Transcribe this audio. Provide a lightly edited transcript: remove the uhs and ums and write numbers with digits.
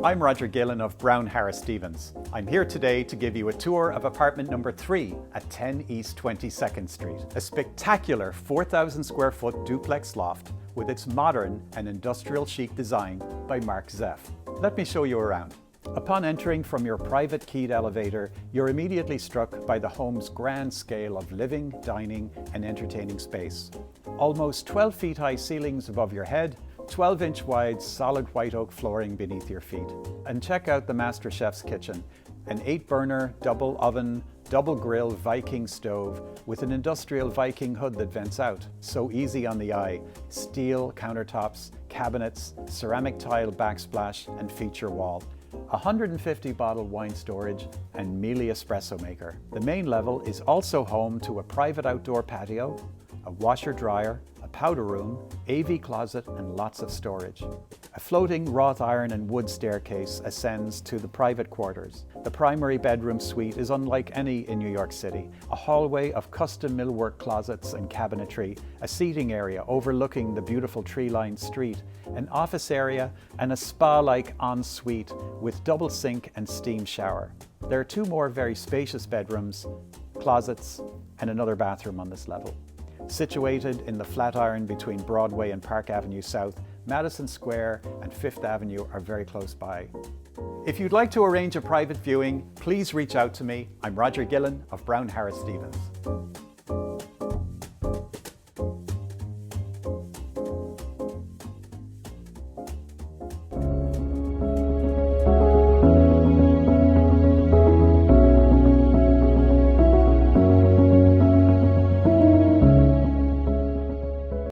I'm Roger Gillen of Brown Harris Stevens. I'm here today to give you a tour of apartment number 3 at 10 East 22nd Street, a spectacular 4,000 square foot duplex loft with its modern and industrial chic design by Mark Zeff. Let me show you around. Upon entering from your private keyed elevator, you're immediately struck by the home's grand scale of living, dining, and entertaining space. Almost 12 feet high ceilings above your head, 12-inch wide solid white oak flooring beneath your feet. And check out the master chef's kitchen, an 8-burner, double oven, double grill Viking stove with an industrial Viking hood that vents out. So easy on the eye. Steel countertops, cabinets, ceramic tile backsplash, and feature wall. 150 bottle wine storage and Mealy espresso maker. The main level is also home to a private outdoor patio, a washer dryer, a powder room, AV closet, and lots of storage. A floating wrought iron and wood staircase ascends to the private quarters. The primary bedroom suite is unlike any in New York City. A hallway of custom millwork closets and cabinetry, a seating area overlooking the beautiful tree-lined street, an office area, and a spa-like ensuite with double sink and steam shower. There are 2 more very spacious bedrooms, closets, and another bathroom on this level. Situated in the Flatiron between Broadway and Park Avenue South, Madison Square and Fifth Avenue are very close by. If you'd like to arrange a private viewing, please reach out to me. I'm Roger Gillen of Brown Harris Stevens.